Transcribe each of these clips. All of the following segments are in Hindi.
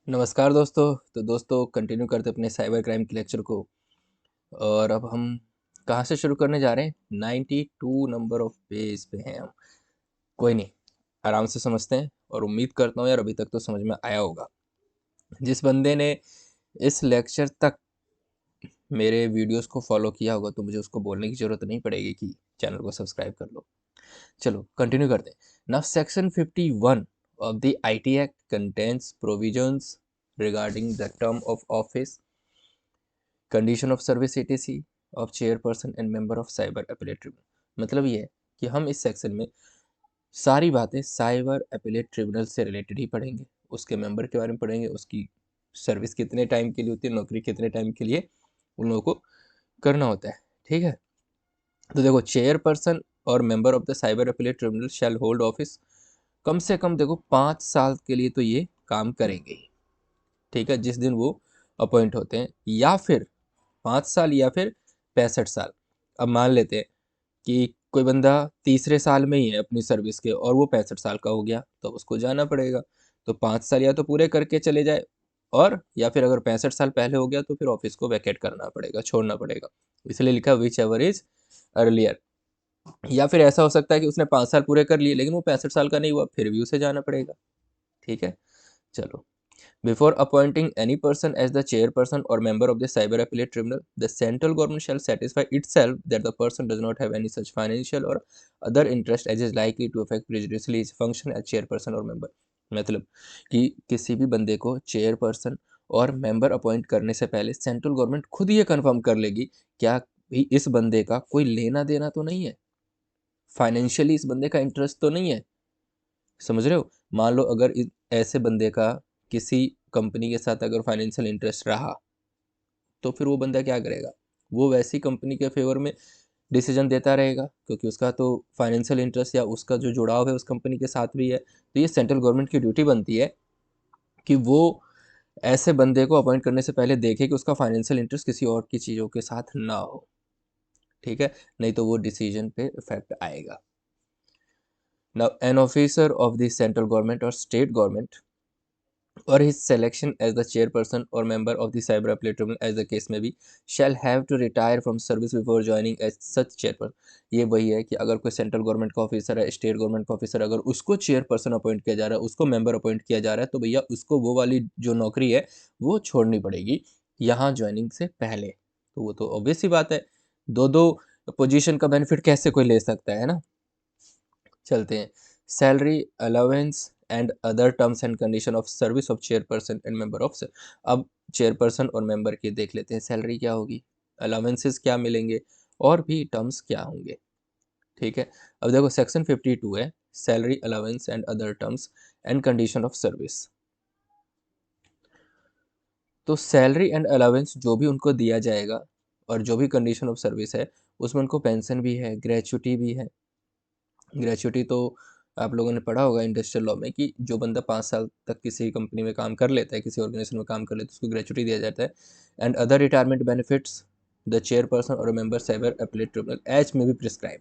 नमस्कार दोस्तों। तो दोस्तों कंटिन्यू करते अपने साइबर क्राइम के लेक्चर को। और अब हम कहाँ से शुरू करने जा रहे हैं? 92 नंबर ऑफ पेज पे हैं हम। कोई नहीं, आराम से समझते हैं और उम्मीद करता हूँ यार अभी तक तो समझ में आया होगा। जिस बंदे ने इस लेक्चर तक मेरे वीडियोस को फॉलो किया होगा तो मुझे उसको बोलने की ज़रूरत नहीं पड़ेगी कि चैनल को सब्सक्राइब कर लो। चलो कंटिन्यू करते हैं। Now section 51 of the IT act contains provisions regarding the term of office, condition of service etc of chairperson and member of cyber appellate tribunal। मतलब ये है कि हम इस सेक्शन में सारी बातें साइबर अपीलेट ट्रिब्यूनल से रिलेटेड ही पढ़ेंगे। उसके मेंबर के बारे में पढ़ेंगे, उसकी सर्विस कितने टाइम के लिए होती है, नौकरी कितने टाइम के लिए उन लोगों को करना होता है। ठीक है, तो देखो चेयरपर्सन और member of the cyber appellate tribunal shall hold office, कम से कम देखो 5 साल के लिए तो ये काम करेंगे ही। ठीक है, जिस दिन वो अपॉइंट होते हैं, या फिर 5 साल या फिर 65 साल। अब मान लेते हैं कि कोई बंदा तीसरे साल में ही है अपनी सर्विस के और वो 65 साल का हो गया तो उसको जाना पड़ेगा। तो 5 साल या तो पूरे करके चले जाए, और या फिर अगर 65 साल पहले हो गया तो फिर ऑफिस को वैकेट करना पड़ेगा, छोड़ना पड़ेगा। इसलिए लिखा विच एवर इज अर्लियर। या फिर ऐसा हो सकता है कि उसने 5 साल पूरे कर लिए लेकिन वो 65 साल का नहीं हुआ, फिर भी उसे जाना पड़ेगा। ठीक है, चलो। Before appointing any person as the chairperson or member of the cyber appellate tribunal, the central government shall satisfy itself that the person does not have any such financial or other interest as is likely to affect prejudicially his function as chairperson or member। मतलब कि किसी भी बंदे को चेयरपर्सन और मेंबर अपॉइंट करने से पहले सेंट्रल गवर्नमेंट खुद ये कंफर्म कर लेगी क्या भी इस बंदे का कोई लेना देना तो नहीं है, फाइनेंशियली इस बंदे का इंटरेस्ट तो नहीं है। समझ रहे हो? मान लो अगर ऐसे बंदे का किसी कंपनी के साथ अगर फाइनेंशियल इंटरेस्ट रहा तो फिर वो बंदा क्या करेगा? वो वैसी कंपनी के फेवर में डिसीजन देता रहेगा क्योंकि उसका तो फाइनेंशियल इंटरेस्ट या उसका जो जुड़ाव है उस कंपनी के साथ भी है। तो ये सेंट्रल गवर्नमेंट की ड्यूटी बनती है कि वो ऐसे बंदे को अपॉइंट करने से पहले देखे कि उसका फाइनेंशियल इंटरेस्ट किसी और की चीज़ों के साथ ना हो। ठीक है, नहीं तो वो डिसीजन पे इफेक्ट आएगा। Now an officer of the central government और state government or his selection as the chairperson or member of the cyber appellate tribunal as the case may be shall have to retire from service before joining as such chairperson। ये वही है कि अगर कोई सेंट्रल गवर्नमेंट का ऑफिसर है, स्टेट गवर्नमेंट का ऑफिसर, अगर उसको चेयरपर्सन अपॉइंट किया जा रहा है, उसको मेंबर अपॉइंट किया जा रहा है, तो भैया उसको वो वाली जो नौकरी है वो छोड़नी पड़ेगी यहाँ ज्वाइनिंग से पहले। तो वो तो ऑब्वियस ही बात है, दो दो पोजीशन का बेनिफिट कैसे कोई ले सकता है ना। चलते हैं। Salary allowance and other terms and condition of service of chairperson and member of. अब चेयरपर्सन और मेंबर की देख लेते हैं, सैलरी क्या होगी, अलाउंसेस क्या मिलेंगे, और भी टर्म्स क्या होंगे। ठीक है, अब देखो सेक्शन 52 है salary allowance and other terms and condition of service. तो सैलरी एंड अलाउंस जो भी उनको दिया जाएगा और जो भी कंडीशन ऑफ सर्विस है उसमें उनको पेंशन भी है, ग्रेचुटी भी है। ग्रेचुटी तो आप लोगों ने पढ़ा होगा इंडस्ट्रियल लॉ में कि जो बंदा 5 साल तक किसी कंपनी में काम कर लेता है, किसी ऑर्गेनाइजेशन में काम कर लेता है, उसको ग्रेचुटी दिया जाता है। And other retirement benefits the chairperson और member cyber appellate tribunal as में भी प्रिस्क्राइब।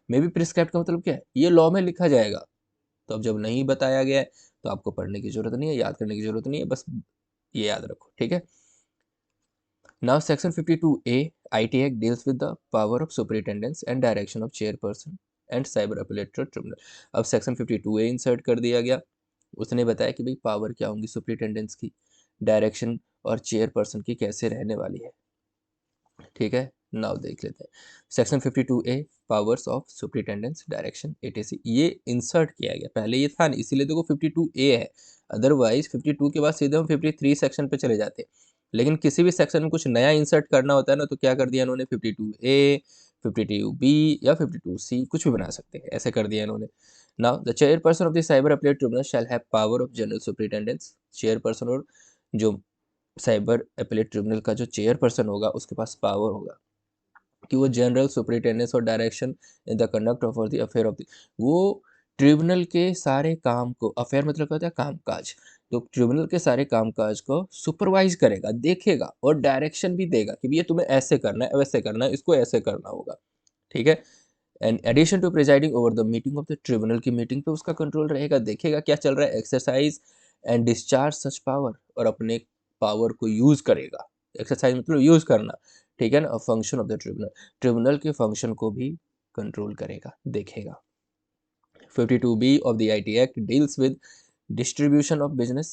में भी प्रिस्क्राइब का मतलब क्या है? ये लॉ में लिखा जाएगा। तो अब जब नहीं बताया गया है तो आपको पढ़ने की जरूरत नहीं है, याद करने की जरूरत नहीं है, बस ये याद रखो। ठीक है, now section 52A IT Act deals with the power of superintendence and direction of chairperson and cyber appellate tribunal. अब सेक्शन 52A इंसर्ट कर दिया गया। उसने बताया कि भाई पावर क्या होंगी सुपरिटेंडेंस की, डायरेक्शन और चेयरपर्सन की कैसे रहने वाली है। ठीक है, नाउ देख लेते हैं section 52A powers of superintendence direction etc. ये इंसर्ट किया गया, पहले ये था नहीं, इसीलिए देखो 52A है। अदरवाइज 52 के बाद सीधे हम 53 सेक्शन पे चले जाते, लेकिन किसी भी सेक्शन में कुछ नया इंसर्ट करना होता है ना, तो क्या कर दिया इन्होंने 52A 52B या 52C कुछ भी बना सकते हैं, ऐसे कर दिया इन्होंने। Now the chairperson of the cyber appellate tribunal shall have power of general superintendence. Chairperson और जो साइबर अपीलेट ट्रिब्यूनल का जो चेयरपर्सन होगा उसके पास पावर होगा कि वो जनरल सुपरिटेंडेंस और direction in the conduct of the affair of the, वो ट्रिब्यूनल के सारे काम को, अफेयर मतलब क्या होता है? कामकाज। तो ट्रिब्यूनल के सारे कामकाज को सुपरवाइज करेगा, देखेगा और डायरेक्शन भी देगा कि ये तुम्हें ऐसे करना है, वैसे करना है, इसको ऐसे करना होगा। ठीक है, and addition to presiding over the meeting of the tribunal की मीटिंग पे उसका कंट्रोल रहेगा, देखेगा क्या चल रहा है, exercise and discharge such power, और अपने पावर को यूज करेगा। एक्सरसाइज मतलब यूज करना, ठीक है ना। Function of the tribunal, tribunal के फंक्शन को भी कंट्रोल करेगा, देखेगा। 52B of the IT Act deals with distribution of business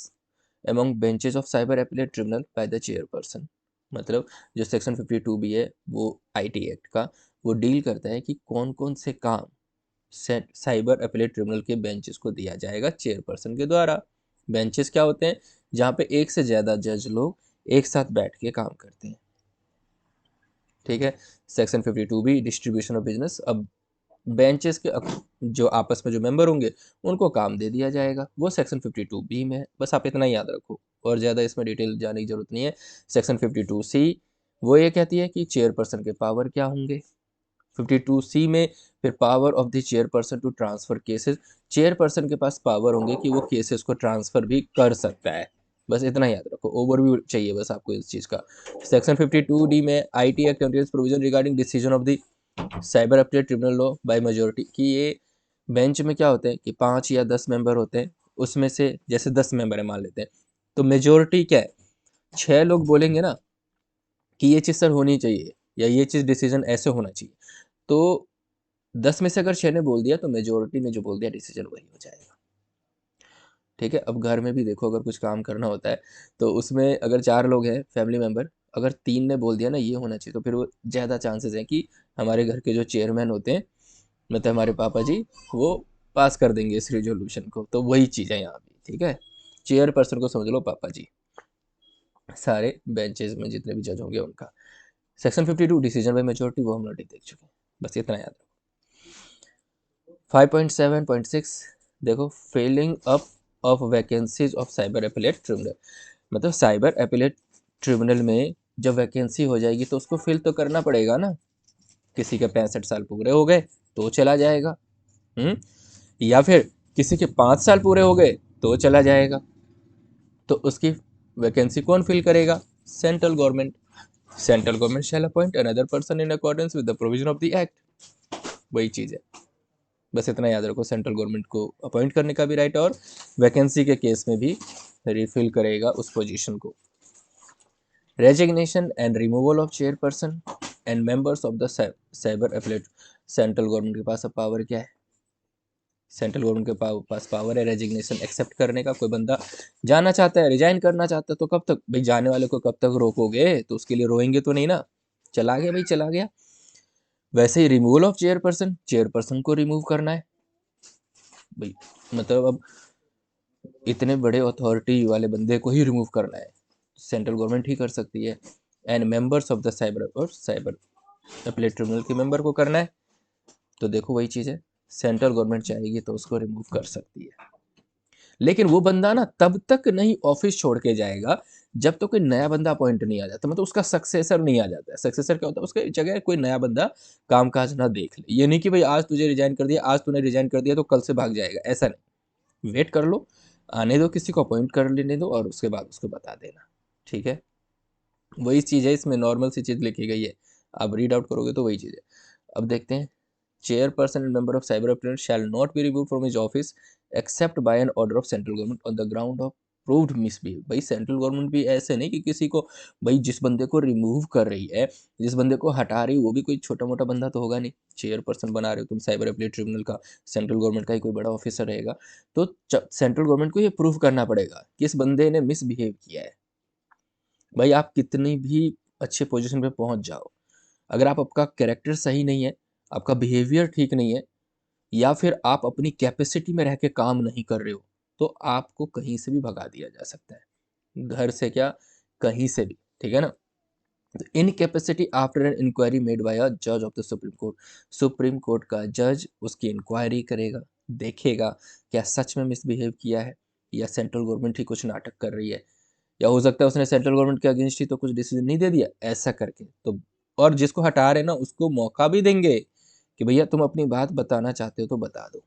among benches of cyber appellate tribunal by the chairperson। मतलब जो सेक्शन 52B है वो IT एक्ट का, वो डील करता है कि कौन कौन से काम साइबर अपीलेट ट्रिब्यूनल के बेंचेस को दिया जाएगा चेयरपर्सन के द्वारा। बेंचेस क्या होते हैं? जहाँ पे एक से ज़्यादा जज लोग एक साथ बैठ के काम करते हैं, ठीक है। Section 52B distribution of business, अब बेंचेस के जो आपस में जो मेंबर होंगे उनको काम दे दिया जाएगा, वो सेक्शन 52B में है। बस आप इतना ही याद रखो, और ज़्यादा इसमें डिटेल जाने की जरूरत नहीं है। सेक्शन 52C वो ये कहती है कि चेयरपर्सन के पावर क्या होंगे। 52C में फिर power of the chairperson to transfer cases, chairperson के पास पावर होंगे कि वो केसेस को ट्रांसफर भी कर सकता है। बस इतना याद रखो, ओवरव्यू चाहिए बस आपको इस चीज़ का। सेक्शन 52D में IT act contains provision regarding decision of the cyber appellate tribunal law by majority, कि ये बेंच में क्या होते हैं कि 5 या 10 मेंबर होते हैं, उसमें से जैसे 10 मेंबर है मान लेते हैं, तो मेजोरिटी क्या है, 6 लोग बोलेंगे ना कि ये चीज़ सर होनी चाहिए या ये चीज़ डिसीजन ऐसे होना चाहिए, तो 10 में से अगर 6 ने बोल दिया तो मेजोरिटी ने जो बोल दिया डिसीजन वही हो जाएगा, ठीक है। अब घर में भी देखो, अगर कुछ काम करना होता है तो उसमें अगर 4 लोग हैं फैमिली मेंबर, अगर 3 ने बोल दिया ना ये होना चाहिए, तो फिर वो ज़्यादा चांसेस हैं कि हमारे घर के जो चेयरमैन होते हैं, मतलब हमारे पापा जी, वो पास कर देंगे इस रिजोल्यूशन को। तो वही चीज़ है यहाँ भी, ठीक है। चेयरपर्सन को समझ लो पापा जी, सारे बेंचेस में जितने भी जज होंगे उनका। सेक्शन 52 डिसीजन बाय मेजोरिटी, वो हम ऑलरेडी देख चुके हैं, बस इतना याद रखो। 5.7.6 देखो, filling up of vacancies of cyber appellate tribunal, मतलब साइबर अपीलेट ट्रिब्यूनल में जब वैकेंसी हो जाएगी तो उसको फिल तो करना पड़ेगा ना। किसी के 65 साल पूरे हो गए तो चला जाएगा, या फिर किसी के 5 साल पूरे हो गए तो चला जाएगा, तो उसकी वैकेंसी कौन फिल करेगा? Central government. Central government shall appoint another person in accordance with the provision of the act, वही चीज़ है, बस इतना याद रखो। सेंट्रल गवर्नमेंट को अपॉइंट करने का भी राइट, और वैकेंसी के केस में भी रिफिल करेगा उस पोजीशन को। Resignation and removal of chairperson and members of the cyber appellate, central government के पास अब पावर क्या है? सेंट्रल गवर्नमेंट के पास पावर है रेजिग्नेशन एक्सेप्ट करने का। कोई बंदा जाना चाहता है, रिजाइन करना चाहता है, तो कब तक भाई, जाने वाले को कब तक रोकोगे? तो उसके लिए रोएंगे तो नहीं ना, चला गया भाई चला गया। वैसे ही रिमूवल ऑफ चेयरपर्सन, चेयरपर्सन को रिमूव करना है भाई, मतलब अब इतने बड़े अथॉरिटी वाले बंदे को ही रिमूव करना है, सेंट्रल गवर्नमेंट ही कर सकती है। And members of the cyber appellate tribunal के मेंबर को करना है, तो देखो वही चीज़ है, सेंट्रल गवर्नमेंट चाहेगी तो उसको रिमूव कर सकती है। लेकिन वो बंदा ना तब तक नहीं ऑफिस छोड़ के जाएगा जब तक कोई नया बंदा अपॉइंट नहीं आ जाता, मतलब उसका सक्सेसर नहीं आ जाता है। सक्सेसर क्या होता है? उसके जगह कोई नया बंदा कामकाज ना देख ले। ये नहीं कि भाई आज तुझे रिजाइन कर दिया, आज तूने रिजाइन कर दिया तो कल से भाग जाएगा, ऐसा नहीं। वेट कर लो, आने दो, किसी को अपॉइंट कर लेने दो, और उसके बाद उसको बता देना, ठीक है। वही चीज़ है, इसमें नॉर्मल सी चीज़ लिखी गई है, आप रीड आउट करोगे तो वही चीज़ है। अब देखते हैं, chairperson and member of cyber appellant shall not be removed from his office except by an order of central government on the ground of proved misbehave। भाई सेंट्रल गवर्नमेंट भी ऐसे नहीं कि किसी को, भाई जिस बंदे को रिमूव कर रही है, जिस बंदे को हटा रही है, वो भी कोई छोटा मोटा बंदा तो होगा नहीं। चेयरपर्सन बना रहे हो तुम साइबर अपीलेट ट्रिब्यूनल का, सेंट्रल गवर्नमेंट का ही कोई बड़ा ऑफिसर रहेगा, तो सेंट्रल गवर्नमेंट को ये प्रूव करना पड़ेगा कि इस बंदे ने मिसबिहेव किया है। भाई आप कितनी भी अच्छे पोजीशन पे पहुंच जाओ, अगर आपका कैरेक्टर सही नहीं है, आपका बिहेवियर ठीक नहीं है, या फिर आप अपनी कैपेसिटी में रह के काम नहीं कर रहे हो, तो आपको कहीं से भी भगा दिया जा सकता है, घर से क्या, कहीं से भी, ठीक है ना। Incapacity after an inquiry made by a जज of the supreme court, supreme court का जज उसकी इंक्वायरी करेगा, देखेगा क्या सच में मिसबिहेव किया है या सेंट्रल गवर्नमेंट ही कुछ नाटक कर रही है, या हो सकता है उसने सेंट्रल गवर्नमेंट के अगेंस्ट ही तो कुछ डिसीजन नहीं दे दिया, ऐसा करके तो। और जिसको हटा रहे ना उसको मौका भी देंगे कि भैया तुम अपनी बात बताना चाहते हो तो बता दो।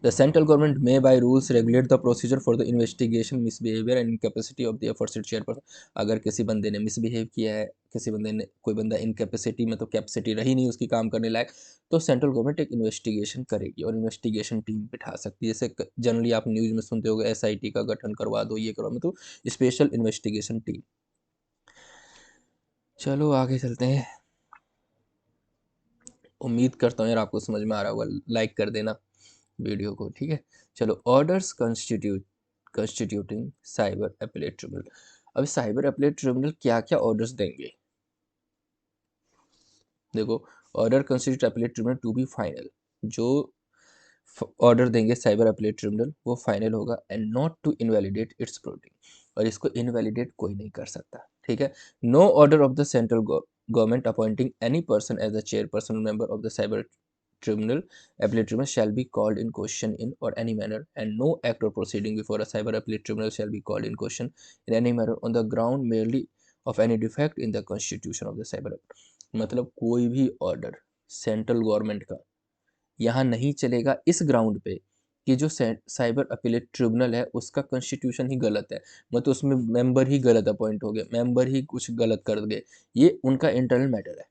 The central government may by rules regulate the procedure for the investigation misbehavior and incapacity of the aforesaid chairperson. अगर किसी बंदे ने मिसबिहेव किया है, किसी बंदे ने, कोई बंदा इनकेपेसिटी में, तो कैपेसिटी रही नहीं उसकी काम करने लायक, तो सेंट्रल गवर्नमेंट एक इन्वेस्टिगेशन करेगी और इन्वेस्टिगेशन टीम बिठा सकती है। जैसे जनरली आप न्यूज़ में सुनते होगे SIT का गठन करवा दो, ये करवा, मतलब स्पेशल इन्वेस्टिगेशन टीम। चलो आगे चलते हैं। उम्मीद करता हूँ यार आपको समझ में आ रहा होगा, लाइक कर देना वीडियो को, ठीक है। चलो, orders constituting cyber appellate tribunal. अब साइबर अपीलेट ट्रिब्यूनल क्या क्या ऑर्डर्स देंगे, देखो। Order constitute appellate tribunal to be final, जो ऑर्डर देंगे साइबर अपीलेट ट्रिब्यूनल वो फाइनल होगा, and not to invalidate its product, और इसको इनवैलिडेट कोई नहीं कर सकता, ठीक है। No order of the central government appointing any person as the chairperson member of the cyber tribunal, appellate tribunal shall be called in question in or any manner, and no act or proceeding before a cyber appellate tribunal shall be called in question in any manner on the ground merely of any defect in the constitution of the cyber act। मतलब कोई भी ऑर्डर सेंट्रल गवर्नमेंट का यहाँ नहीं चलेगा इस ग्राउंड पे कि जो साइबर अपीलेट ट्रिब्यूनल है उसका कॉन्स्टिट्यूशन ही गलत है, मतलब उसमें मेंबर ही गलत अपॉइंट हो गए, मेंबर ही कुछ गलत कर गए, ये उनका इंटरनल मैटर है।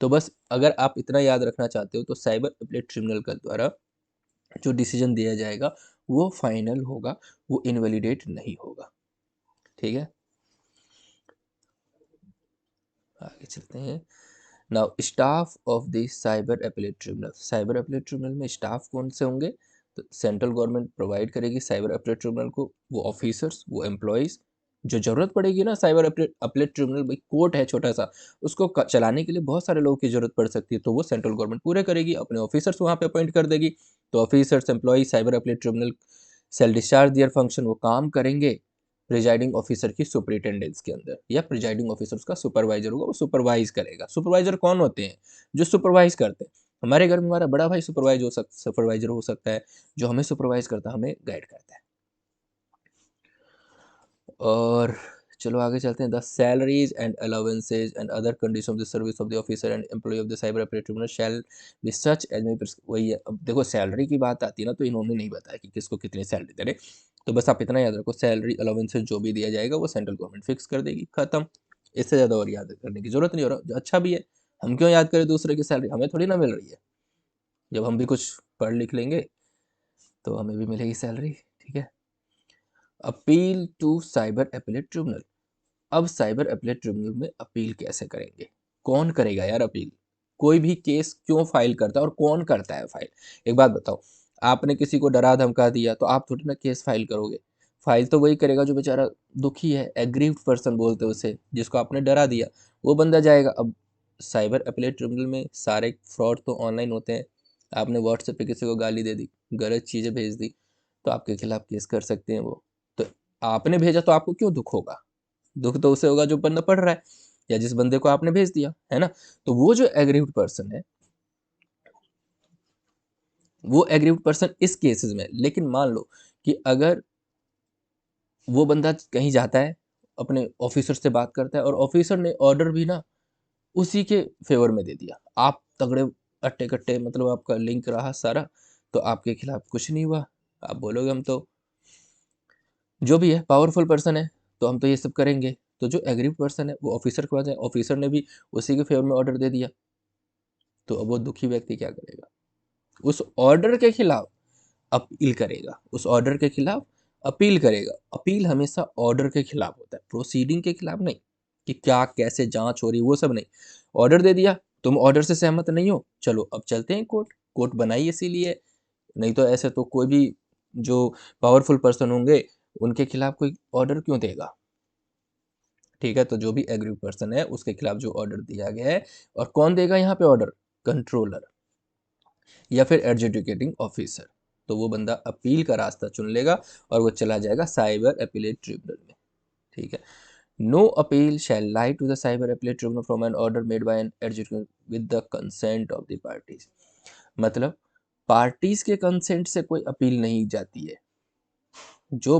तो बस अगर आप इतना याद रखना चाहते हो तो साइबर अपीलेट ट्रिब्यूनल का द्वारा जो डिसीजन दिया जाएगा वो फाइनल होगा, वो इनवैलिडेट नहीं होगा, ठीक है। आगे चलते हैं। Now staff of the cyber appellate tribunal. Cyber appellate tribunal में स्टाफ कौन से होंगे, तो सेंट्रल गवर्नमेंट प्रोवाइड करेगी साइबर अपीलेट ट्रिब्यूनल को, वो ऑफिसर्स, वो एम्प्लॉयज़ जो ज़रूरत पड़ेगी ना। साइबर अपीलेट ट्रिब्यूनल भाई कोर्ट है छोटा सा, उसको चलाने के लिए बहुत सारे लोगों की ज़रूरत पड़ सकती है, तो वो सेंट्रल गवर्नमेंट पूरे करेगी, अपने ऑफिसर्स वहाँ पे अपॉइंट कर देगी। तो officers, employ cyber appellate tribunal shall discharge their function, वो काम करेंगे प्रिजाइडिंग ऑफिसर की सुपरिटेंडेंस के अंदर, या प्रिजाइडिंग ऑफिसर का सुपरवाइजर होगा, वो सुपरवाइज करेगा। सुपरवाइजर कौन होते हैं, जो सुपरवाइज करते हैं। हमारे घर में हमारा बड़ा भाई सुपरवाइजर हो सकता है, जो हमें सुपरवाइज करता है, हमें गाइड करता है। और चलो आगे चलते हैं। The salaries and allowances and other condition of the service of the officer and employ of the cyber appellate tribunal shall be such as may, वही है। अब देखो सैलरी की बात आती है ना, तो इन्होंने नहीं बताया कि किसको कितनी सैलरी दे रहे, तो बस आप इतना याद रखो, सैलरी अलाउंसेज जो भी दिया जाएगा वो सेंट्रल गवर्नमेंट फिक्स कर देगी, खत्म। इससे ज़्यादा और याद करने की जरूरत नहीं हो रहा, अच्छा भी है। हम क्यों याद करें दूसरे की सैलरी, हमें थोड़ी ना मिल रही है। जब हम भी कुछ पढ़ लिख लेंगे तो हमें भी मिलेगी सैलरी, ठीक है। Appeal to cyber appellate tribunal. अब साइबर अपीलेट ट्रिब्यूनल में अपील कैसे करेंगे, कौन करेगा यार अपील, कोई भी केस क्यों फाइल करता है और कौन करता है फाइल। एक बात बताओ, आपने किसी को डरा धमका दिया तो आप थोड़ी ना केस फाइल करोगे, फाइल तो वही करेगा जो बेचारा दुखी है, एग्रीव्ड पर्सन बोलते हैं उसे, जिसको आपने डरा दिया, वो बंदा जाएगा। अब साइबर अपीलेट ट्रिब्यूनल में सारे फ्रॉड तो ऑनलाइन होते हैं, आपने व्हाट्सएप पे किसी को गाली दे दी, गलत चीज़ें भेज दी, तो आपके खिलाफ केस कर सकते हैं वो। तो आपने भेजा तो आपको क्यों दुख होगा, दुख तो उसे होगा जो बंदा पढ़ रहा है या जिस बंदे को आपने भेज दिया, है ना। तो वो जो एग्रीव्ड पर्सन है, वो एग्रीव्ड पर्सन इस केसेस में, लेकिन मान लो कि अगर वो बंदा कहीं जाता है, अपने ऑफिसर से बात करता है और ऑफिसर ने ऑर्डर भी ना उसी के फेवर में दे दिया, आप तगड़े अट्टे कट्टे, मतलब आपका लिंक रहा सारा, तो आपके खिलाफ कुछ नहीं हुआ, आप बोलोगे हम तो जो भी है पावरफुल पर्सन है, तो हम तो ये सब करेंगे। तो जो एग्रीव पर्सन है वो ऑफिसर के पास है, ऑफिसर ने भी उसी के फेवर में ऑर्डर दे दिया, तो अब वो दुखी व्यक्ति क्या करेगा, उस ऑर्डर के खिलाफ अपील करेगा, उस ऑर्डर के खिलाफ अपील करेगा। अपील हमेशा ऑर्डर के खिलाफ होता है, प्रोसीडिंग के खिलाफ नहीं, कि क्या कैसे जांच हो रही वो सब नहीं। ऑर्डर दे दिया, तुम ऑर्डर से सहमत नहीं हो, चलो अब चलते हैं कोर्ट, कोर्ट बनाई इसीलिए, नहीं तो ऐसे तो कोई भी जो पावरफुल पर्सन होंगे उनके खिलाफ कोई ऑर्डर क्यों देगा, ठीक है। तो जो भी एग्रीव पर्सन है उसके खिलाफ जो ऑर्डर दिया गया है, और कौन देगा यहाँ पे ऑर्डर, कंट्रोलर या फिर एडजुडिकेटिंग ऑफिसर, तो वो बंदा अपील का रास्ता चुन लेगा और वो चला जाएगा साइबर अपीलेट ट्रिब्यूनल में, ठीक है। No appeal shall lie to the cyber appellate tribunal from an order made by an adjudicate with the consent of the parties. मतलब पार्टीज के कंसेंट से कोई अपील नहीं जाती है। जो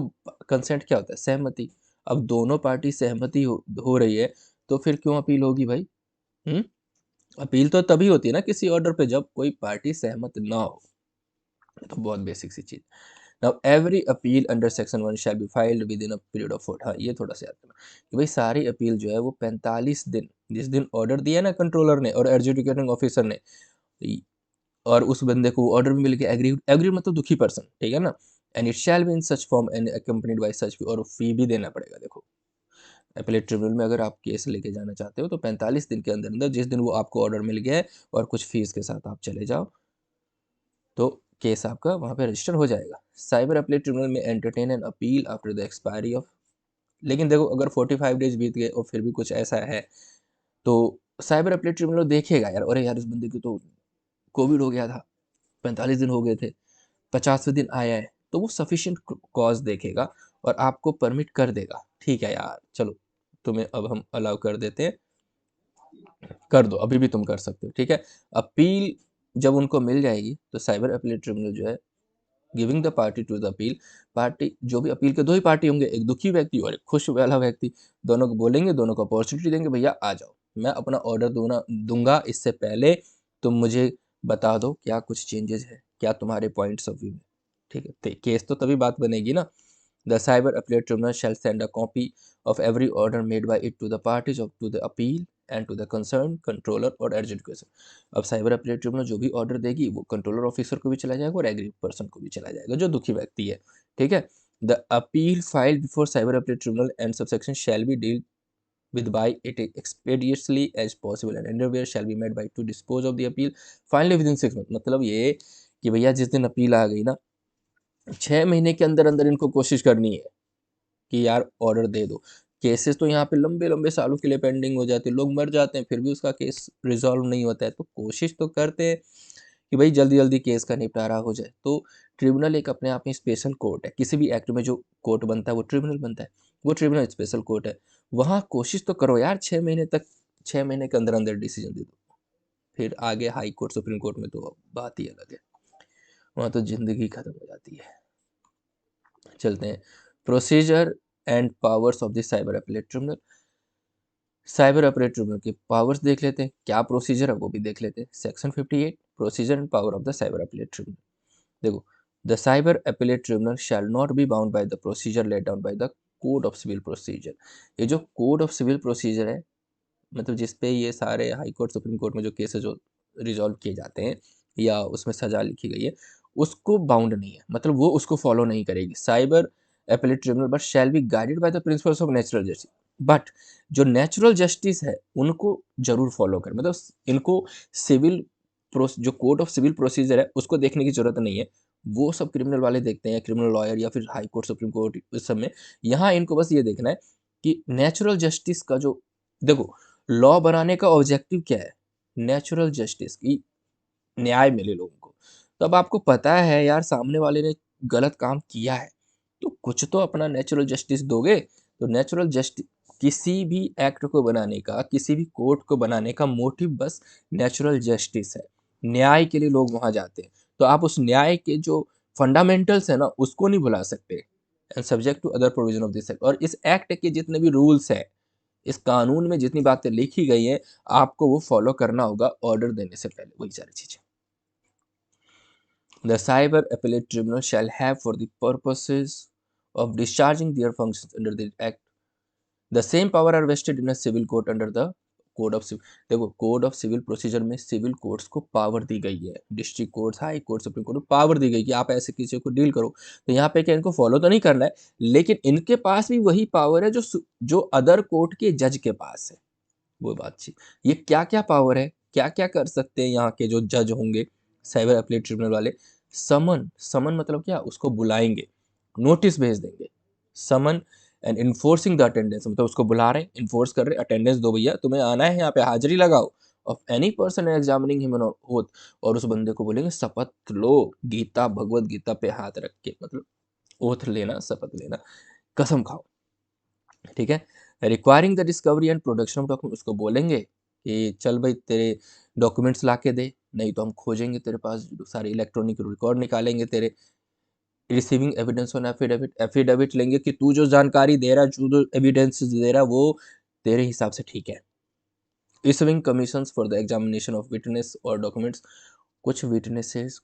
कंसेंट क्या होता है, सहमति। अब दोनों पार्टी सहमति हो रही है, तो फिर क्यों अपील होगी भाई। अपील तो तभी होती है ना किसी ऑर्डर पे, जब कोई पार्टी सहमत ना हो। तो बहुत बेसिक सी चीज़। Now every appeal under section 1 shall be filed within a period of 4, हाँ ये थोड़ा सा याद करना कि भाई सारी अपील जो है वो 45 दिन, जिस दिन ऑर्डर दिया ना कंट्रोलर ने और एडजुडिकेटिंग ऑफिसर ने, और उस बंदे को ऑर्डर भी मिल गया, एग्री एग्री मतलब दुखी पर्सन, ठीक है ना, and it shall be in such form and accompanied by such fee, और फी भी देना पड़ेगा। देखो अपीलेट ट्रिब्यूनल में अगर आप केस लेके जाना चाहते हो तो 45 दिन के अंदर अंदर, जिस दिन वो आपको ऑर्डर मिल गया है और कुछ फीस के साथ आप चले जाओ, तो केस आपका वहाँ पे रजिस्टर हो जाएगा। साइबर अपीलेट ट्रिब्यूनल में entertain an appeal after the expiry of, लेकिन देखो अगर 45 डेज बीत गए और फिर भी कुछ ऐसा है तो साइबर अपीलेट ट्रिब्यूनल देखेगा यार, अरे यार इस बंदे की तो कोविड हो गया था, 45 दिन हो गए थे, 50वें दिन आया है, तो वो सफिशिएंट कॉज देखेगा और आपको परमिट कर देगा। ठीक है यार चलो तुम्हें अब हम अलाउ कर देते हैं, कर दो, अभी भी तुम कर सकते हो, ठीक है। अपील जब उनको मिल जाएगी तो साइबर अपीलेट ट्रिब्यूनल जो है giving the party to the appeal, party जो भी अपील के दो ही पार्टी होंगे, एक दुखी व्यक्ति और एक खुश वाला व्यक्ति, दोनों को बोलेंगे, दोनों को अपॉर्चुनिटी देंगे, भैया आ जाओ, मैं अपना ऑर्डर दूंगा, इससे पहले तुम मुझे बता दो क्या कुछ चेंजेस है, क्या तुम्हारे पॉइंट्स ऑफ व्यू है, ठीक है। केस तो तभी बात बनेगी ना। The cyber appellate tribunal shall send a copy of every order made by it to the parties of to the appeal and to the concerned controller or adjudicator। अब साइबर अपीलेट ट्रिब्यूनल जो भी ऑर्डर देगी वो कंट्रोलर ऑफिसर को भी चला जाएगा और एग्री पर्सन को भी चला जाएगा जो दुखी व्यक्ति है, ठीक है। The appeal filed before cyber appellate tribunal and subsection shall be deal with by it expeditiously as possible and underwear shall be made by to dispose of the appeal finally within 6 months। मतलब ये कि भैया जिस दिन अपील आ गई ना, 6 महीने के अंदर अंदर इनको कोशिश करनी है कि यार ऑर्डर दे दो। केसेस तो यहाँ पे लंबे लंबे सालों के लिए पेंडिंग हो जाते हैं, लोग मर जाते हैं फिर भी उसका केस रिजॉल्व नहीं होता है, तो कोशिश तो करते हैं कि भाई जल्दी जल्दी केस का निपटारा हो जाए। तो ट्रिब्यूनल एक अपने आप में स्पेशल कोर्ट है, किसी भी एक्ट में जो कोर्ट बनता है वो ट्रिब्यूनल बनता है, वो ट्रिब्यूनल स्पेशल कोर्ट है। वहाँ कोशिश तो करो यार 6 महीने तक, 6 महीने के अंदर अंदर डिसीजन दे दो, फिर आगे हाई कोर्ट सुप्रीम कोर्ट में तो बात ही अलग है, वहाँ तो जिंदगी खत्म हो जाती है। चलते हैं procedure and powers of the cyber appellate tribunal. Cyber appellate tribunal के पावर्स देख लेते हैं, क्या प्रोसीजर है वो भी देख लेते हैं। Section 58 procedure and power of the cyber appellate tribunal. देखो the cyber appellate tribunal shall not be bound by the procedure laid down by the code of civil procedure. ये जो कोड ऑफ सिविल प्रोसीजर है, मतलब जिसपे ये सारे हाई कोर्ट सुप्रीम कोर्ट में जो केसेस जो रिजॉल्व किए जाते हैं या उसमें सजा लिखी गई है, उसको बाउंड नहीं है, मतलब वो उसको फॉलो नहीं करेगी cyber appellate tribunal, but shall be guided by the principles of natural justice. But जो नेचुरल जस्टिस है उनको जरूर फॉलो कर, मतलब इनको सिविल जो कोड ऑफ सिविल प्रोसीजर है उसको देखने की जरूरत नहीं है, वो सब क्रिमिनल वाले देखते हैं, क्रिमिनल लॉयर या फिर हाई कोर्ट सुप्रीम कोर्ट इस सब में। यहाँ इनको बस ये देखना है कि नेचुरल जस्टिस का जो, देखो लॉ बनाने का ऑब्जेक्टिव क्या है, नेचुरल जस्टिस की न्याय मिले लोगों को। तो अब आपको पता है यार सामने वाले ने गलत काम किया है, तो कुछ तो अपना नेचुरल जस्टिस दोगे। तो नेचुरल जस्टिस, किसी भी एक्ट को बनाने का, किसी भी कोर्ट को बनाने का मोटिव बस नेचुरल जस्टिस है, न्याय के लिए लोग वहां जाते हैं। तो आप उस न्याय के जो फंडामेंटल्स है ना उसको नहीं भुला सकते, and subject to other provision of this act. और इस एक्ट के जितने भी रूल्स है, इस कानून में जितनी बातें लिखी गई हैं, आपको वो फॉलो करना होगा ऑर्डर देने से पहले, वही सारी चीजें। The Cyber Appellate Tribunal shall have for the purposes of discharging their functions under the Act the same power are vested in a civil court under the code of civil. देखो कोड ऑफ सिविल प्रोसीजर में सिविल कोर्ट्स को पावर दी गई है, district courts, high court, supreme court को पावर दी गई कि आप ऐसे किसी को डील करो। तो यहाँ पे क्या इनको फॉलो तो नहीं करना है, लेकिन इनके पास भी वही पावर है जो अदर कोर्ट के जज के पास है। वो बातचीत, ये क्या क्या पावर है, क्या क्या कर सकते हैं यहाँ के जो जज होंगे साइबर अपीलेट ट्रिब्यूनल वाले। समन, समन मतलब क्या, उसको बुलाएंगे, नोटिस भेज देंगे, someone and enforcing the attendance, मतलब उसको बुला रहे हैं, इन्फोर्स कर रहे हैं, अटेंडेंस दो भैया, तुम्हें आना है यहाँ पे, हाजिरी लगाओ of any person examining him on oath. और उस बंदे को बोलेंगे शपथ लो, गीता भगवत गीता पे हाथ रख के, मतलब ओथ लेना, शपथ लेना, कसम खाओ, ठीक है। Requiring the discovery and production of document, उसको बोलेंगे कि चल भाई तेरे डॉक्यूमेंट्स ला के दे, नहीं तो हम खोजेंगे तेरे पास सारे इलेक्ट्रॉनिक रिकॉर्ड निकालेंगे तेरे। Receiving evidence on affidavit, affidavit लेंगे कि तू जो जानकारी दे रहा है, जो एविडेंस दे रहा है वो तेरे हिसाब से ठीक है। Issuing commissions for the examination of witness और डॉक्यूमेंट्स, कुछ विटनेसेस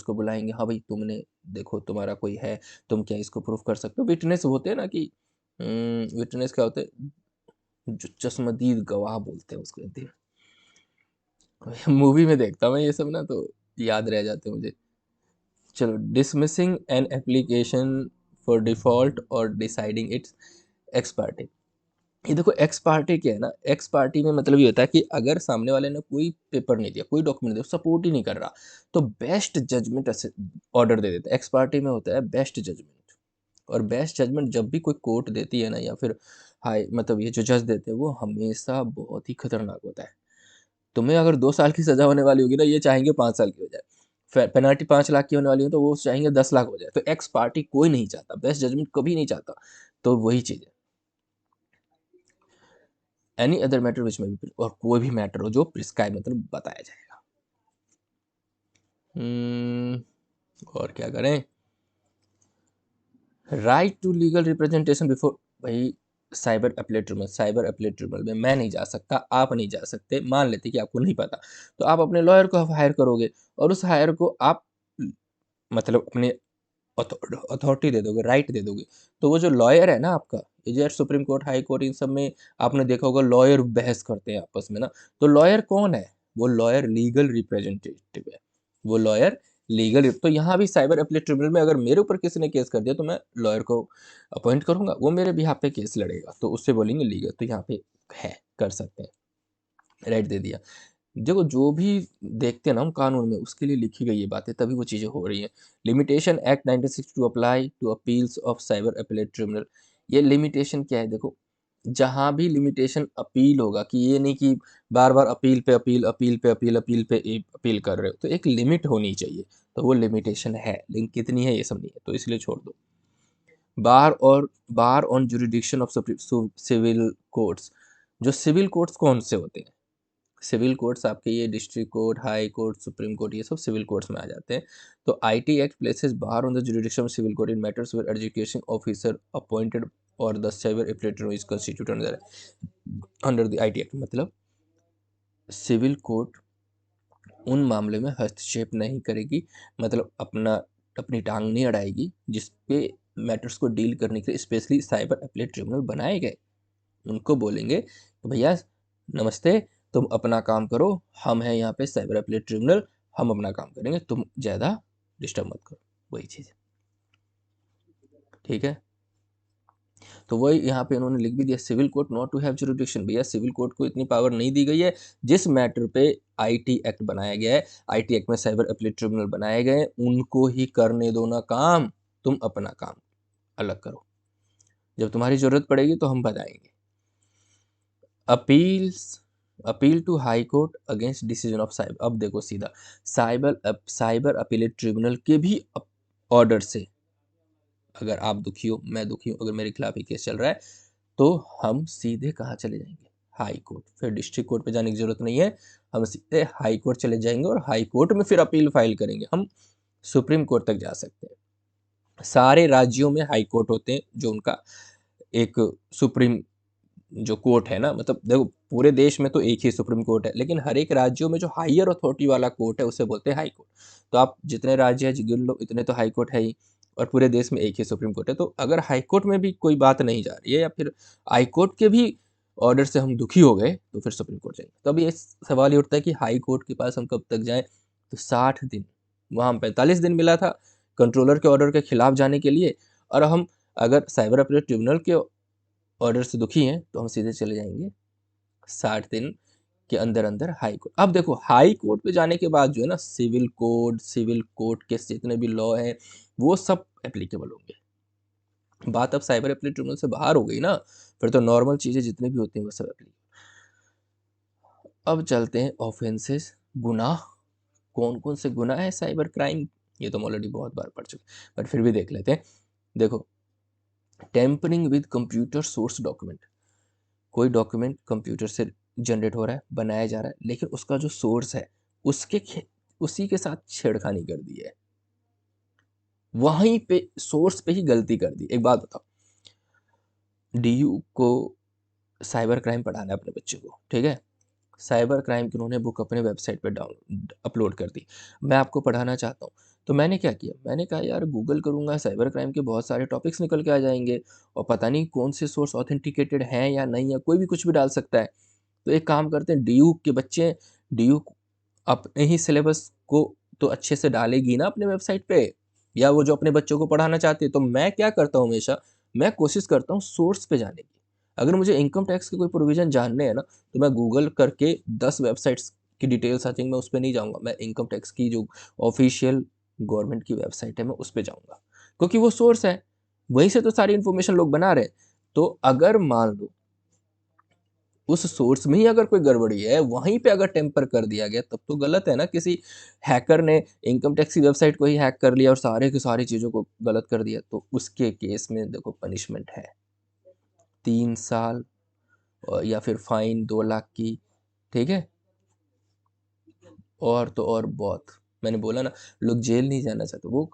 को बुलाएंगे, हाँ भाई तुमने देखो तुम्हारा कोई है, तुम क्या इसको प्रूफ कर सकते हो। विटनेस होते हैं ना कि विटनेस क्या होते हैं, जो चश्मदीद गवाह बोलते हैं उसको कहते हैं। मूवी में देखता हूँ मैं ये सब ना, तो याद रह जाते हैं मुझे। चलो, dismissing an application for default और डिसाइडिंग इट्स एक्स पार्टी। ये देखो एक्स पार्टी क्या है ना, एक्स पार्टी में मतलब ये होता है कि अगर सामने वाले ने कोई पेपर नहीं दिया, कोई डॉक्यूमेंट दिया, सपोर्ट ही नहीं कर रहा, तो बेस्ट जजमेंट ऑर्डर दे देता है। एक्स पार्टी में होता है बेस्ट जजमेंट, और बेस्ट जजमेंट जब भी कोई कोर्ट देती है ना, या फिर हाई मतलब ये जो जज देते हैं, वो हमेशा बहुत ही खतरनाक होता है। तुम्हें अगर 2 साल की सजा होने वाली होगी ना, ये चाहेंगे 5 साल की हो जाए। पेनल्टी 5 लाख की होने वाली हो तो वो चाहेंगे 10 लाख हो जाए। तो एक्स पार्टी कोई नहीं चाहता, बेस्ट जजमेंट कभी नहीं चाहता। तो वही चीज़ है। एनी अदर मैटर विच में भी, और कोई भी मैटर हो जो प्रिस्क्राइब मतलब बताया जाएगा। और क्या करें, right to legal representation before. भाई साइबर अपीलेट ट्रिब्यूनल में मैं नहीं जा सकता, आप नहीं जा सकते। मान लेते कि आपको नहीं पता, तो आप अपने लॉयर को हायर करोगे, और उस हायर को आप मतलब अपने अथॉरिटी दे दोगे, राइट दे दोगे। तो वो जो लॉयर है ना आपका, ये जो सुप्रीम कोर्ट, हाई कोर्ट, इन सब में आपने देखा होगा लॉयर बहस करते हैं आपस में ना। तो लॉयर कौन है, वो लॉयर लीगल रिप्रेजेंटेटिव है, वो लॉयर लीगल। तो यहाँ भी साइबर अपीलेट ट्रिब्यूनल में अगर मेरे ऊपर किसी ने केस कर दिया, तो मैं लॉयर को अपॉइंट करूंगा, वो मेरे बिहाफ पे केस लड़ेगा, तो उससे बोलेंगे लीगल। तो यहाँ पे है, कर सकते हैं, राइट दे दिया। देखो जो भी देखते हैं ना हम कानून में, उसके लिए लिखी गई ये बातें, तभी वो चीज़ें हो रही हैं। Limitation act 1962 apply to appeals of cyber appellate tribunal. ये लिमिटेशन क्या है, देखो जहाँ भी लिमिटेशन अपील होगा, कि ये नहीं कि बार बार अपील पे अपील, अपील पे अपील, अपील पे अपील कर रहे हो, तो एक लिमिट होनी चाहिए। तो वो लिमिटेशन है, लेकिन कितनी है ये सब नहीं है, तो इसलिए छोड़ दो। Bar on jurisdiction of civil courts. जो सिविल कोर्ट्स कौन से होते हैं, सिविल कोर्ट्स आपके ये district court, high court, supreme court, ये सब सिविल कोर्ट्स में आ जाते हैं। तो IT act places bar on the jurisdiction of civil court in matters where education officer appointed और the cyber appellate is constitute under the IT act. मतलब सिविल कोर्ट उन मामले में हस्तक्षेप नहीं करेगी, मतलब अपनी टांग नहीं अड़ाएगी जिसपे मैटर्स को डील करने के लिए स्पेशली साइबर अपीलेट ट्रिब्यूनल बनाए गए। उनको बोलेंगे कि भैया नमस्ते, तुम अपना काम करो, हम हैं यहाँ पे साइबर अपीलेट ट्रिब्यूनल, हम अपना काम करेंगे, तुम ज़्यादा डिस्टर्ब मत करो। वही चीज़ है, ठीक है। तो वही यहाँ पे उन्होंने लिख भी दिया, civil court not to have jurisdiction. भैया सिविल कोर्ट को इतनी पावर नहीं दी गई है। जिस मैटर पे आईटी एक्ट बनाया गया है, आईटी एक्ट में साइबर अपीलेट ट्रिब्यूनल बनाए गए, उनको ही करने दो ना काम, तुम अपना काम अलग करो। जब तुम्हारी जरूरत पड़ेगी तो हम बताएंगे। Appeal to high court against decision of cyber. अब देखो सीधा साइबर अपीलेट ट्रिब्यूनल के भी ऑर्डर से अगर आप दुखी हो, मैं दुखी हूँ, अगर मेरे खिलाफ ही केस चल रहा है, तो हम सीधे कहाँ चले जाएंगे, हाई कोर्ट। फिर डिस्ट्रिक्ट कोर्ट पे जाने की जरूरत नहीं है, हम सीधे हाई कोर्ट चले जाएंगे, और हाई कोर्ट में फिर अपील फाइल करेंगे। हम सुप्रीम कोर्ट तक जा सकते हैं। सारे राज्यों में हाई कोर्ट होते हैं, जो उनका एक सुप्रीम जो कोर्ट है ना, मतलब देखो पूरे देश में तो एक ही सुप्रीम कोर्ट है, लेकिन हर एक राज्यों में जो हायर अथॉरिटी वाला कोर्ट है उसे बोलते हैं हाई कोर्ट। तो आप जितने राज्य है गिन लो, इतने तो हाई कोर्ट है ही, और पूरे देश में एक ही सुप्रीम कोर्ट है। तो अगर हाई कोर्ट में भी कोई बात नहीं जा रही है, या फिर हाई कोर्ट के भी ऑर्डर से हम दुखी हो गए, तो फिर सुप्रीम कोर्ट जाएंगे। तो अभी ये सवाल ये उठता है कि हाई कोर्ट के पास हम कब तक जाएं। तो 60 दिन, वहाँ 45 दिन मिला था कंट्रोलर के ऑर्डर के खिलाफ जाने के लिए, और हम अगर साइबर अपीलेट ट्रिब्यूनल के ऑर्डर से दुखी हैं, तो हम सीधे चले जाएंगे 60 दिन के अंदर अंदर हाई कोर्ट। अब देखो हाई कोर्ट पे जाने के बाद जो है ना, सिविल कोर्ट के जितने भी लॉ हैं वो सब एप्लीकेबल होंगे। बात अब साइबर अपीलेट ट्रिब्यूनल से बाहर हो गई ना, फिर तो नॉर्मल चीज़ें जितनी भी होती हैं वो सब एप्लीकेबल। अब चलते हैं ऑफेंसेस, गुनाह। कौन कौन से गुनाह है साइबर क्राइम, ये तो हम ऑलरेडी बहुत बार पढ़ चुके, बट फिर भी देख लेते हैं। देखो, tampering with computer source document. कोई डॉक्यूमेंट कंप्यूटर से जनरेट हो रहा है, बनाया जा रहा है, लेकिन उसका जो सोर्स है उसी के साथ छेड़खानी कर दी है, वहीं पे सोर्स पे ही गलती कर दी। एक बात बताओ, डीयू को साइबर क्राइम पढ़ाना है अपने बच्चे को, ठीक है, साइबर क्राइम की उन्होंने बुक अपने वेबसाइट पे डाउन अपलोड कर दी। मैं आपको पढ़ाना चाहता हूँ। तो मैंने क्या किया, मैंने कहा यार गूगल करूँगा, साइबर क्राइम के बहुत सारे टॉपिक्स निकल के आ जाएँगे और पता नहीं कौन से सोर्स ऑथेंटिकेटेड हैं या नहीं है, कोई भी कुछ भी डाल सकता है। तो एक काम करते हैं, डीयू के बच्चे, डीयू अपने ही सिलेबस को तो अच्छे से डालेगी ना अपने वेबसाइट पे, या वो जो अपने बच्चों को पढ़ाना चाहती है। तो मैं क्या करता हूँ हमेशा, मैं कोशिश करता हूँ सोर्स पे जाने की। अगर मुझे इनकम टैक्स के कोई प्रोविज़न जानने हैं ना, तो मैं गूगल करके 10 वेबसाइट्स की डिटेल्स आती हैं, मैं उस पे नहीं जाऊँगा। मैं इनकम टैक्स की जो ऑफ़िशियल गवर्नमेंट की वेबसाइट है, मैं उस पे जाऊँगा। क्योंकि वो सोर्स है, वहीं से तो सारी इन्फॉर्मेशन लोग बना रहे हैं। तो अगर मान लो उस सोर्स में ही अगर कोई गड़बड़ी है, वहीं पे अगर टेम्पर कर दिया गया, तब तो गलत है ना। किसी हैकर ने इनकम टैक्स की वेबसाइट को ही हैक कर लिया और सारे की सारी चीज़ों को गलत कर दिया, तो उसके केस में देखो पनिशमेंट है 3 साल या फिर फाइन 2 लाख की, ठीक है? और तो और बहुत, मैंने बोला ना, लोग जेल नहीं जाना चाहते। वो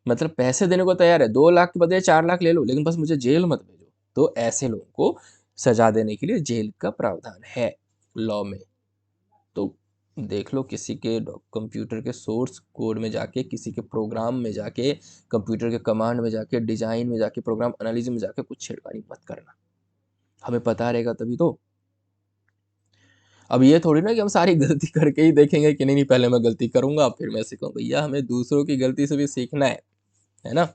मतलब पैसे देने को तैयार है, 2 लाख के बदले 4 लाख ले लो, लेकिन बस मुझे जेल मत भेजो। तो ऐसे लोगों को सजा देने के लिए जेल का प्रावधान है लॉ में। तो देख लो, किसी के कंप्यूटर के सोर्स कोड में जाके, किसी के प्रोग्राम में जाके, कंप्यूटर के कमांड में जाके, डिजाइन में जाके, प्रोग्राम एनालिसिस में जाके कुछ छेड़खानी मत करना। हमें पता रहेगा तभी तो। अब ये थोड़ी ना कि हम सारी गलती करके ही देखेंगे कि नहीं नहीं पहले मैं गलती करूंगा फिर मैं सीखूंगा। भैया हमें दूसरों की गलती से भी सीखना है ना।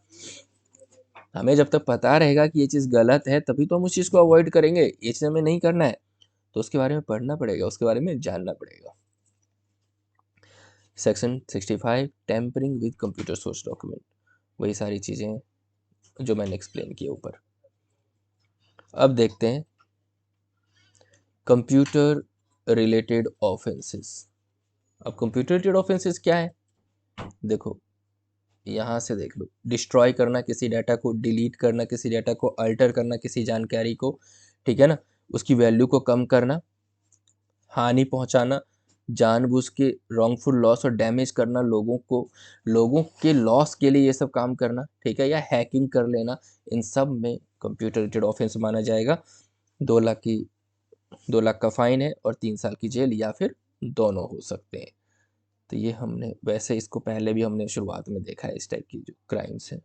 हमें जब तक पता रहेगा कि ये चीज़ गलत है, तभी तो हम उस चीज़ को अवॉइड करेंगे। ये चीज़ हमें नहीं करना है, तो उसके बारे में पढ़ना पड़ेगा, उसके बारे में जानना पड़ेगा। Section 65 tampering with computer source document, वही सारी चीज़ें हैं जो मैंने एक्सप्लेन किया ऊपर। अब देखते हैं कंप्यूटर रिलेटेड ऑफेंसेस। अब कंप्यूटर रिलेटेड ऑफेंसेस क्या है, देखो यहाँ से देख लो। डिस्ट्रॉय करना किसी डाटा को, डिलीट करना किसी डाटा को, अल्टर करना किसी जानकारी को, ठीक है ना, उसकी वैल्यू को कम करना, हानि पहुंचाना, जानबूझ के रॉन्गफुल लॉस और डैमेज करना लोगों को, लोगों के लॉस के लिए ये सब काम करना, ठीक है, या हैकिंग कर लेना, इन सब में कंप्यूटर रिलेटेड ऑफेंस माना जाएगा। 2 लाख की 2 लाख का फाइन है और 3 साल की जेल या फिर दोनों हो सकते हैं। तो ये हमने वैसे इसको पहले भी हमने शुरुआत में देखा है, इस टाइप की जो क्राइम्स हैं।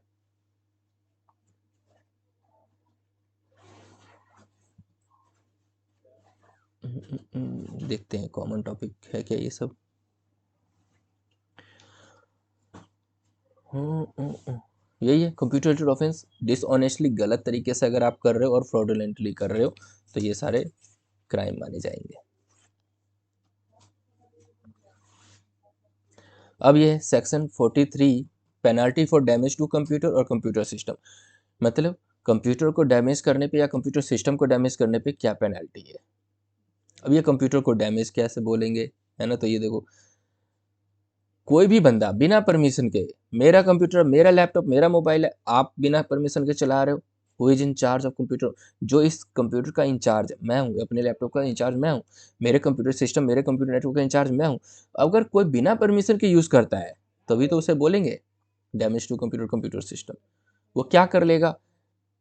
देखते हैं कॉमन टॉपिक है क्या ये सब। यही है कंप्यूटर रिलेटेड ऑफेंस। डिसऑनेस्टली, गलत तरीके से अगर आप कर रहे हो और फ्रॉडुलेंटली कर रहे हो, तो ये सारे क्राइम माने जाएंगे। अब ये section 43 penalty for damage to computer और कंप्यूटर सिस्टम, मतलब कंप्यूटर को डैमेज करने पे या कंप्यूटर सिस्टम को डैमेज करने पे क्या पेनल्टी है। अब ये कंप्यूटर को डैमेज कैसे बोलेंगे, है ना। तो ये देखो, कोई भी बंदा बिना परमिशन के, मेरा कंप्यूटर, मेरा लैपटॉप, मेरा मोबाइल है, आप बिना परमिशन के चला रहे हो, who is in charge of computer, जो इस कंप्यूटर का इंचार्ज है मैं हूँ, अपने लैपटॉप का इंचार्ज मैं हूँ, मेरे कंप्यूटर सिस्टम, मेरे कंप्यूटर नेटवर्क का इंचार्ज मैं हूँ। अगर कोई बिना परमिशन के यूज़ करता है, तभी तो उसे बोलेंगे damage to computer, computer system. वो क्या कर लेगा,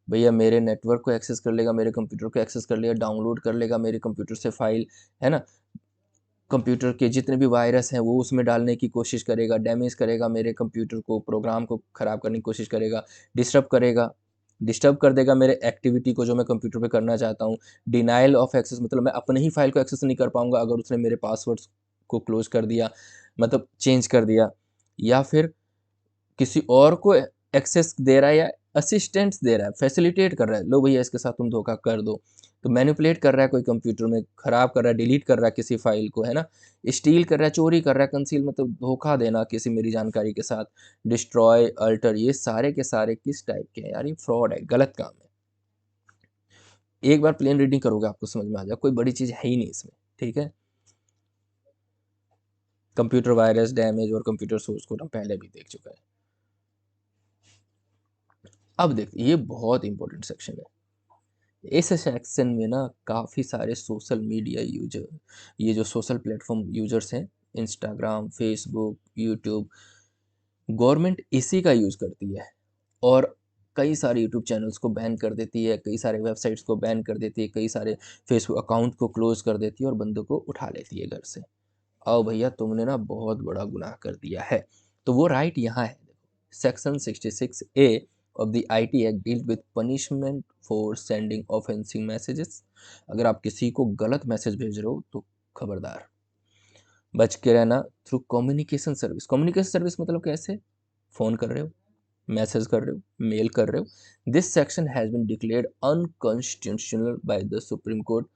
भैया मेरे नेटवर्क को एक्सेस कर लेगा, मेरे कंप्यूटर को एक्सेस कर लेगा, डाउनलोड कर लेगा मेरे कंप्यूटर से फाइल, है ना, कंप्यूटर के जितने भी वायरस हैं वो उसमें डालने की कोशिश करेगा, डैमेज करेगा मेरे कंप्यूटर को, प्रोग्राम को ख़राब करने की कोशिश करेगा, डिस्टर्ब करेगा, डिस्टर्ब कर देगा मेरे एक्टिविटी को जो मैं कंप्यूटर पे करना चाहता हूँ। डिनाइल ऑफ एक्सेस, मतलब मैं अपने ही फाइल को एक्सेस नहीं कर पाऊँगा अगर उसने मेरे पासवर्ड्स को क्लोज कर दिया, मतलब चेंज कर दिया, या फिर किसी और को एक्सेस दे रहा है या असिस्टेंट्स दे रहा है, फैसिलिटेट कर रहा है, लो भैया इसके साथ तुम धोखा कर दो। तो मैनिपुलेट कर रहा है कोई कंप्यूटर में, खराब कर रहा है, डिलीट कर रहा है किसी फाइल को, है ना, स्टील कर रहा है, चोरी कर रहा है, कंसील मतलब धोखा देना किसी मेरी जानकारी के साथ, डिस्ट्रॉय, अल्टर, ये सारे के सारे किस टाइप के हैं यार, ये फ्रॉड है, गलत काम है। एक बार प्लेन रीडिंग करोगे आपको समझ में आ जाएगा, कोई बड़ी चीज़ है ही नहीं इसमें, ठीक है। कंप्यूटर वायरस डैमेज और कंप्यूटर सोर्स कोड हम पहले भी देख चुका है। अब देखिए, ये बहुत इंपॉर्टेंट सेक्शन है। इस सेक्शन में ना काफ़ी सारे सोशल मीडिया यूजर, ये जो सोशल प्लेटफॉर्म यूजर्स हैं, इंस्टाग्राम, फेसबुक, यूट्यूब, गवर्नमेंट इसी का यूज़ करती है। और कई सारे यूट्यूब चैनल्स को बैन कर देती है, कई सारे वेबसाइट्स को बैन कर देती है, कई सारे फेसबुक अकाउंट को क्लोज कर देती है और बंदों को उठा लेती है घर से। आओ भैया तुमने ना बहुत बड़ा गुनाह कर दिया है। तो वो राइट यहाँ है। Section 66A of the IT act deal with punishment for sending offending messages. अगर आप किसी को गलत मैसेज भेज रहे हो तो खबरदार, बच के रहना। Through communication service, communication service मतलब कैसे? फ़ोन कर रहे हो, मैसेज कर रहे हो, मेल कर रहे हो। This section has been declared unconstitutional by the supreme court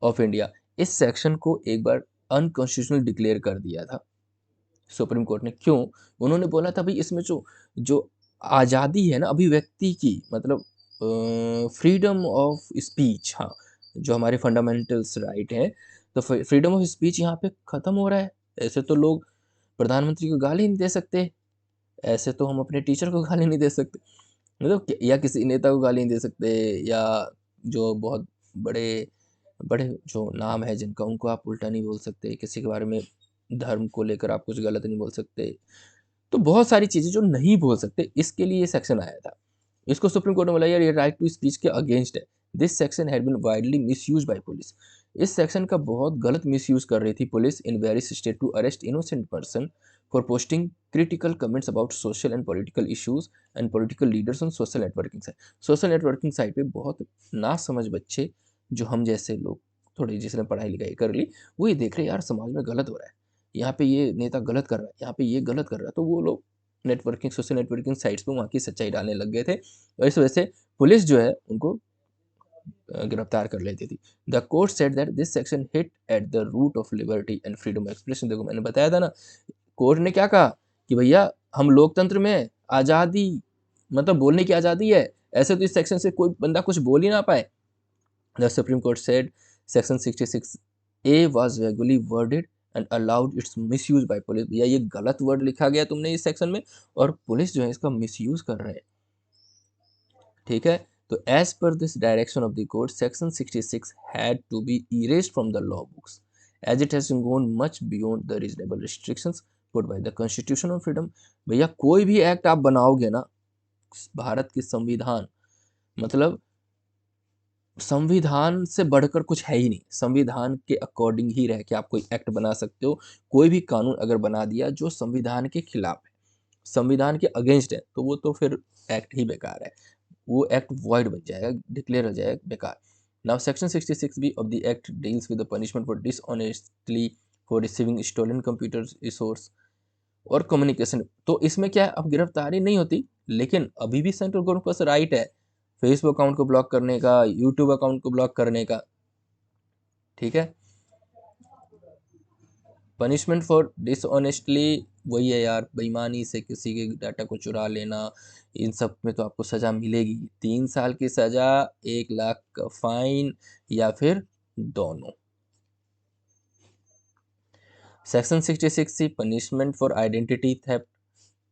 of India. इस सेक्शन को एक बार अनकॉन्स्टिट्यूशनल डिक्लेयर कर दिया था सुप्रीम कोर्ट ने। क्यों? उन्होंने बोला था भाई इसमें जो जो आज़ादी है ना अभिव्यक्ति की, मतलब फ्रीडम ऑफ स्पीच, हाँ, जो हमारे फंडामेंटल्स राइट हैं, तो फ्रीडम ऑफ स्पीच यहाँ पे ख़त्म हो रहा है। ऐसे तो लोग प्रधानमंत्री को गाली नहीं दे सकते, ऐसे तो हम अपने टीचर को गाली नहीं दे सकते, मतलब या किसी नेता को गाली नहीं दे सकते, या जो बहुत बड़े बड़े जो नाम है जिनका, उनको आप उल्टा नहीं बोल सकते, किसी के बारे में धर्म को लेकर आप कुछ गलत नहीं बोल सकते। तो बहुत सारी चीज़ें जो नहीं बोल सकते, इसके लिए ये सेक्शन आया था। इसको सुप्रीम कोर्ट ने बोला यार ये राइट टू स्पीच के अगेंस्ट है। This section had been widely misused by police. इस सेक्शन का बहुत गलत मिसयूज कर रही थी police in various state to arrest innocent person for posting critical comments about social and political issues and political leaders on social networking site. Social networking site पे बहुत नासमझ बच्चे, जो हम जैसे लोग थोड़ी जिसने पढ़ाई लिखाई कर ली, वो ये देख रहे यार समाज में गलत हो रहा है, यहाँ पे ये नेता गलत कर रहा है, यहाँ पे ये गलत कर रहा है, तो वो लोग नेटवर्किंग सोशल नेटवर्किंग साइट्स पे वहाँ की सच्चाई डालने लग गए थे, और इस वजह से पुलिस जो है उनको गिरफ्तार कर लेती थी। The court said that this section hit at the root of liberty and freedom of expression. देखो मैंने बताया था ना, कोर्ट ने क्या कहा कि भैया हम लोकतंत्र में आज़ादी, मतलब बोलने की आज़ादी है, ऐसे तो इस सेक्शन से कोई बंदा कुछ बोल ही ना पाए। The supreme court said section 66A was regularly worded and allowed its misuse by police। भैया ये गलत वर्ड लिखा गया तुमने इस सेक्शन में, और पुलिस जो है इसका मिसयूज कर रहे हैं, ठीक है। तो as per this direction of the court section 66 had to be erased from the law books as it has gone much beyond the reasonable restrictions put by the constitution of freedom. भैया कोई भी एक्ट आप बनाओगे ना, भारत की संविधान, मतलब संविधान से बढ़कर कुछ है ही नहीं, संविधान के अकॉर्डिंग ही रह के आप कोई एक्ट बना सकते हो। कोई भी कानून अगर बना दिया जो संविधान के खिलाफ है, संविधान के अगेंस्ट है, तो वो तो फिर एक्ट ही बेकार है, वो एक्ट वॉइड बन जाएगा, डिक्लेयर हो जाएगा बेकार। Now section 66B of the act deals with the punishment for dishonestly for receiving stolen computer resource और कम्युनिकेशन। तो इसमें क्या है, अब गिरफ्तारी नहीं होती, लेकिन अभी भी सेंट्रल गवर्नमेंट के पास राइट है फेसबुक अकाउंट को ब्लॉक करने का, यूट्यूब अकाउंट को ब्लॉक करने का, ठीक है। पनिशमेंट फॉर डिसऑनेस्टली वही है यार, बेईमानी से किसी के डाटा को चुरा लेना, इन सब में तो आपको सज़ा मिलेगी, 3 साल की सज़ा, 1 लाख का फाइन, या फिर दोनों। Section 66C punishment for identity theft.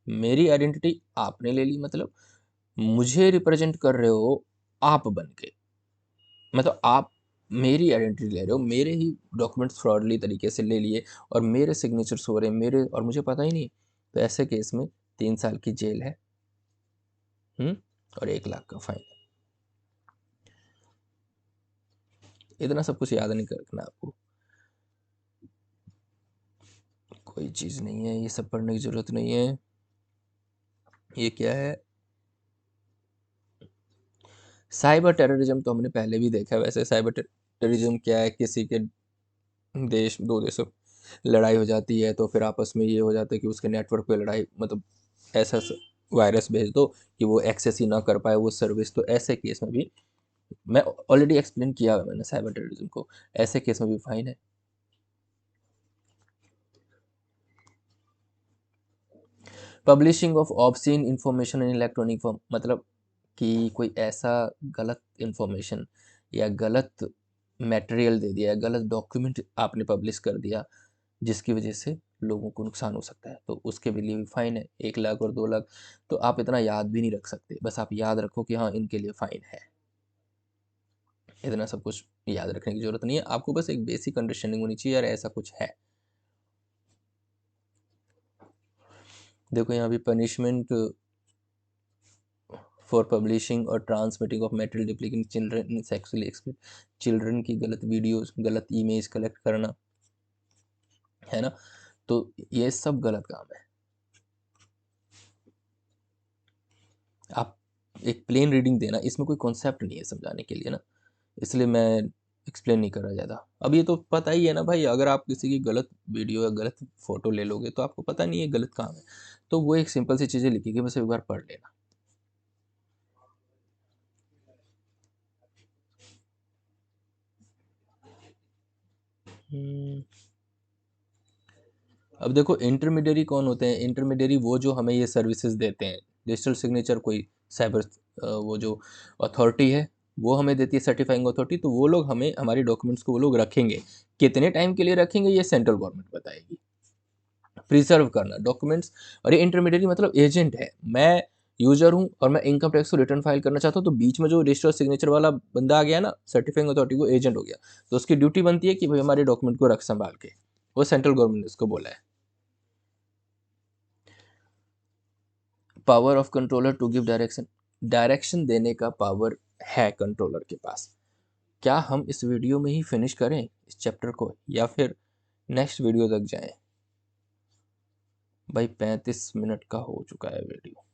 मेरी आइडेंटिटी आपने ले ली, मतलब मुझे रिप्रेजेंट कर रहे हो आप बन के, मतलब आप मेरी आइडेंटिटी ले रहे हो, मेरे ही डॉक्यूमेंट्स फ्रॉडली तरीके से ले लिए और मेरे सिग्नेचर्स हो रहे हैं मेरे, और मुझे पता ही नहीं, तो ऐसे केस में 3 साल की जेल है, और 1 लाख का फाइन। इतना सब कुछ याद नहीं रखना आपको, कोई चीज़ नहीं है, ये सब पढ़ने की ज़रूरत नहीं है। ये क्या है, साइबर टेररिज्म तो हमने पहले भी देखा है। वैसे साइबर टेररिज्म क्या है, किसी के देश, दो देशों लड़ाई हो जाती है तो फिर आपस में ये हो जाता है कि उसके नेटवर्क पे लड़ाई, मतलब ऐसा वायरस भेज दो कि वो एक्सेस ही ना कर पाए वो सर्विस। तो ऐसे केस में भी मैं ऑलरेडी एक्सप्लेन किया है मैंने साइबर टेररिज्म को, ऐसे केस में भी फाइन है। Publishing of obscene information in electronic form, मतलब कि कोई ऐसा गलत इंफॉर्मेशन या गलत मटेरियल दे दिया, गलत डॉक्यूमेंट आपने पब्लिश कर दिया जिसकी वजह से लोगों को नुकसान हो सकता है, तो उसके लिए भी फाइन है, 1 लाख और 2 लाख। तो आप इतना याद भी नहीं रख सकते, बस आप याद रखो कि हाँ इनके लिए फाइन है। इतना सब कुछ याद रखने की जरूरत नहीं है आपको, बस एक बेसिक अंडरस्टैंडिंग होनी चाहिए यार ऐसा कुछ है। देखो यहाँ भी पनिशमेंट फॉर पब्लिशिंग और transmitting of material depicting children in sexually explicit, children की गलत वीडियोस, गलत इमेज कलेक्ट करना, है ना। तो ये सब गलत काम है। आप एक प्लेन रीडिंग देना, इसमें कोई कॉन्सेप्ट नहीं है समझाने के लिए ना, इसलिए मैं एक्सप्लेन नहीं कर रहा ज़्यादा। अब ये तो पता ही है ना भाई, अगर आप किसी की गलत वीडियो या गलत फ़ोटो ले लोगे तो आपको पता नहीं है गलत काम है। तो वो एक सिंपल सी चीज़ें लिखी गई, बस एक बार पढ़ लेना। अब देखो इंटरमीडियरी कौन होते हैं, इंटरमीडियरी वो जो हमें ये सर्विसेज देते हैं। डिजिटल सिग्नेचर कोई साइबर वो जो अथॉरिटी है वो हमें देती है, सर्टिफाइंग अथॉरिटी, तो वो लोग हमें हमारी डॉक्यूमेंट्स को वो लोग रखेंगे। कितने टाइम के लिए रखेंगे ये सेंट्रल गवर्नमेंट बताएगी। प्रिजर्व करना डॉक्यूमेंट्स, और ये इंटरमीडियरी मतलब एजेंट है। मैं यूजर हूँ और मैं इनकम टैक्स को रिटर्न फाइल करना चाहता हूँ, तो बीच में जो रजिस्टर सिग्नेचर वाला बंदा आ गया ना, सर्टिफाइंग अथॉरिटी, वो एजेंट हो गया। तो उसकी ड्यूटी बनती है कि भाई हमारे डॉक्यूमेंट को रख संभाल के, वो सेंट्रल गवर्नमेंट ने उसको बोला है। Power of controller to give direction, direction देने का पावर है कंट्रोलर के पास। क्या हम इस वीडियो में ही फिनिश करें इस चैप्टर को, या फिर नेक्स्ट वीडियो तक जाएं? भाई 35 मिनट का हो चुका है वीडियो,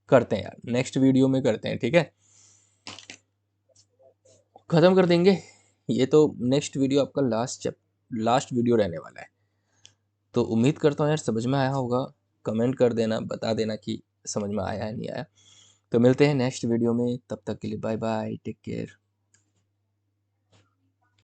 करते हैं यार नेक्स्ट वीडियो में करते हैं, ठीक है, खत्म कर देंगे। ये तो नेक्स्ट वीडियो आपका लास्ट वीडियो रहने वाला है। तो उम्मीद करता हूँ यार समझ में आया होगा। कमेंट कर देना, बता देना कि समझ में आया है नहीं आया। तो मिलते हैं नेक्स्ट वीडियो में, तब तक के लिए बाय बाय, टेक केयर।